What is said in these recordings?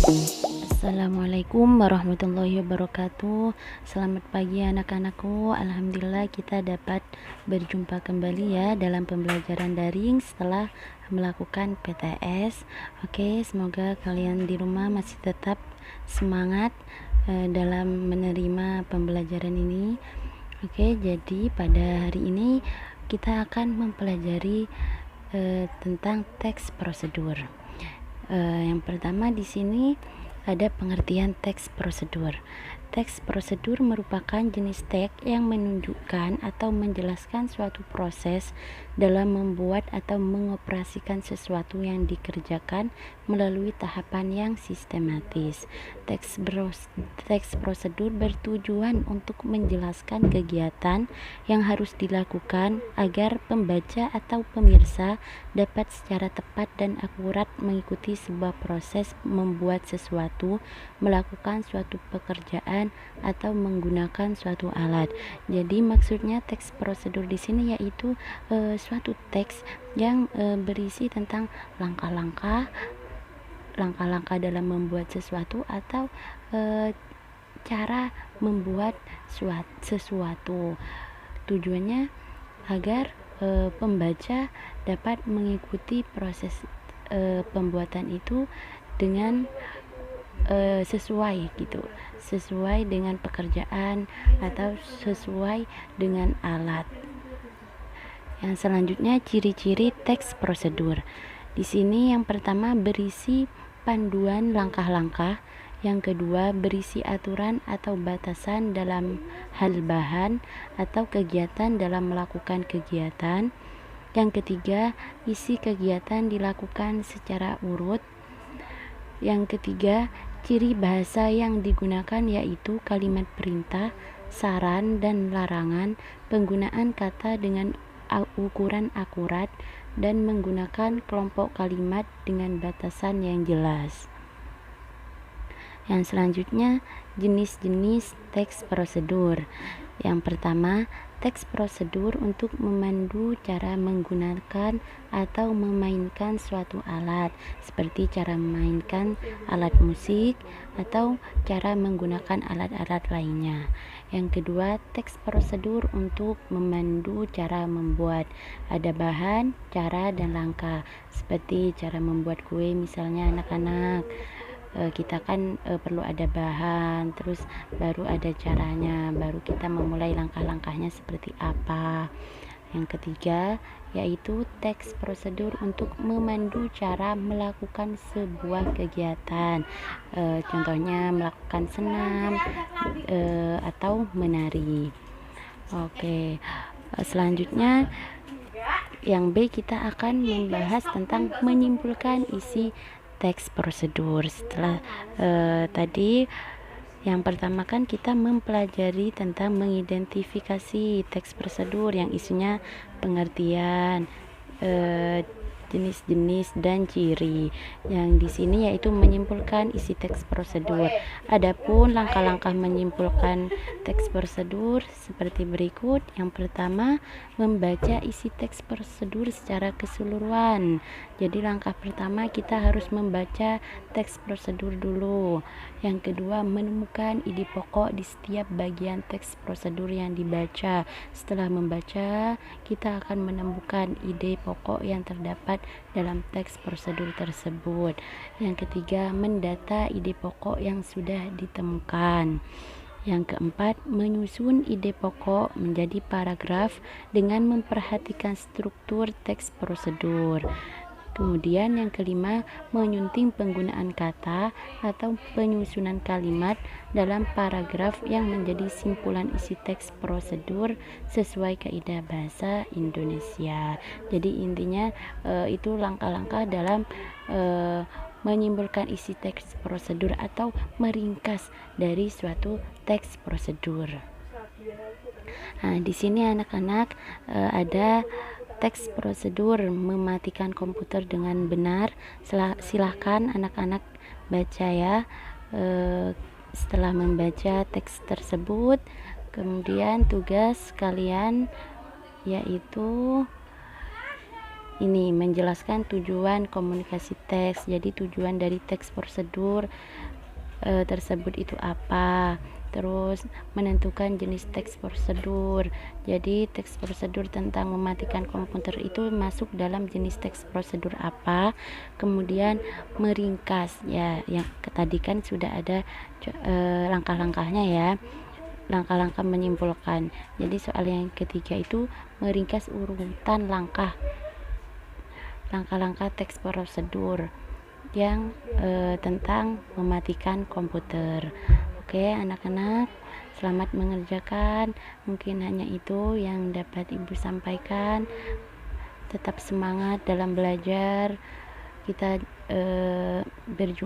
Assalamualaikum warahmatullahi wabarakatuh. Selamat pagi anak-anakku. Alhamdulillah kita dapat berjumpa kembali ya dalam pembelajaran daring setelah melakukan PTS. Oke, semoga kalian di rumah masih tetap semangat dalam menerima pembelajaran ini. Oke, jadi pada hari ini kita akan mempelajari tentang teks prosedur. Yang pertama di sini ada pengertian teks prosedur. Teks prosedur merupakan jenis teks yang menunjukkan atau menjelaskan suatu proses dalam membuat atau mengoperasikan sesuatu yang dikerjakan melalui tahapan yang sistematis. Teks prosedur bertujuan untuk menjelaskan kegiatan yang harus dilakukan agar pembaca atau pemirsa dapat secara tepat dan akurat mengikuti sebuah proses membuat sesuatu, melakukan suatu pekerjaan, atau menggunakan suatu alat. Jadi maksudnya teks prosedur di sini yaitu suatu teks yang berisi tentang langkah-langkah dalam membuat sesuatu atau cara membuat sesuatu. Tujuannya agar pembaca dapat mengikuti proses pembuatan itu dengan sesuai dengan pekerjaan atau sesuai dengan alat. Yang selanjutnya ciri-ciri teks prosedur. Di sini yang pertama berisi panduan langkah-langkah, yang kedua berisi aturan atau batasan dalam hal bahan atau kegiatan dalam melakukan kegiatan. Yang ketiga, isi kegiatan dilakukan secara urut. Yang ketiga, ciri bahasa yang digunakan yaitu kalimat perintah, saran, dan larangan, penggunaan kata dengan ukuran akurat, dan menggunakan kelompok kalimat dengan batasan yang jelas. Yang selanjutnya, jenis-jenis teks prosedur. Yang pertama, teks prosedur untuk memandu cara menggunakan atau memainkan suatu alat, seperti cara memainkan alat musik atau cara menggunakan alat-alat lainnya. Yang kedua, teks prosedur untuk memandu cara membuat. Ada bahan, cara, dan langkah, seperti cara membuat kue misalnya anak-anak. Kita kan perlu ada bahan, terus baru ada caranya, baru kita memulai langkah-langkahnya seperti apa. Yang ketiga yaitu teks prosedur untuk memandu cara melakukan sebuah kegiatan, contohnya melakukan senam atau menari. Oke, selanjutnya yang B, kita akan membahas tentang menyimpulkan isi teks prosedur. Setelah tadi yang pertama kan kita mempelajari tentang mengidentifikasi teks prosedur yang isinya pengertian, jenis-jenis, dan ciri. Yang di sini yaitu menyimpulkan isi teks prosedur. Adapun langkah-langkah menyimpulkan teks prosedur seperti berikut. Yang pertama, membaca isi teks prosedur secara keseluruhan. Jadi langkah pertama kita harus membaca teks prosedur dulu. Yang kedua, menemukan ide pokok di setiap bagian teks prosedur yang dibaca. Setelah membaca, kita akan menemukan ide pokok yang terdapat dalam teks prosedur tersebut. Yang ketiga, mendata ide pokok yang sudah ditemukan. Yang keempat, menyusun ide pokok menjadi paragraf dengan memperhatikan struktur teks prosedur. Kemudian yang kelima, menyunting penggunaan kata atau penyusunan kalimat dalam paragraf yang menjadi simpulan isi teks prosedur sesuai kaidah bahasa Indonesia. Jadi intinya itu langkah-langkah dalam menyimpulkan isi teks prosedur atau meringkas dari suatu teks prosedur. Nah, di sini anak-anak ada teks prosedur mematikan komputer dengan benar. Silahkan anak-anak baca ya. Setelah membaca teks tersebut, kemudian tugas kalian yaitu ini menjelaskan tujuan komunikasi teks. Jadi tujuan dari teks prosedur tersebut itu apa, terus menentukan jenis teks prosedur. Jadi teks prosedur tentang mematikan komputer itu masuk dalam jenis teks prosedur apa, kemudian meringkas ya, yang tadi kan sudah ada langkah-langkahnya ya, langkah-langkah menyimpulkan. Jadi soal yang ketiga itu meringkas urutan langkah-langkah teks prosedur yang tentang mematikan komputer. Oke, anak-anak, selamat mengerjakan. Mungkin hanya itu yang dapat Ibu sampaikan. Tetap semangat dalam belajar. Kita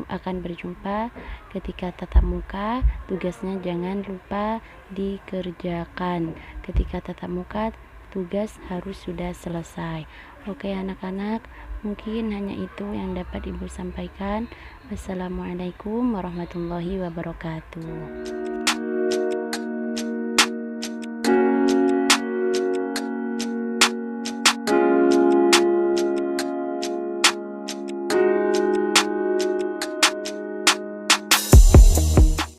akan berjumpa ketika tatap muka. Tugasnya jangan lupa dikerjakan. Ketika tatap muka, tugas harus sudah selesai. Oke anak-anak, mungkin hanya itu yang dapat Ibu sampaikan. Wassalamualaikum warahmatullahi wabarakatuh.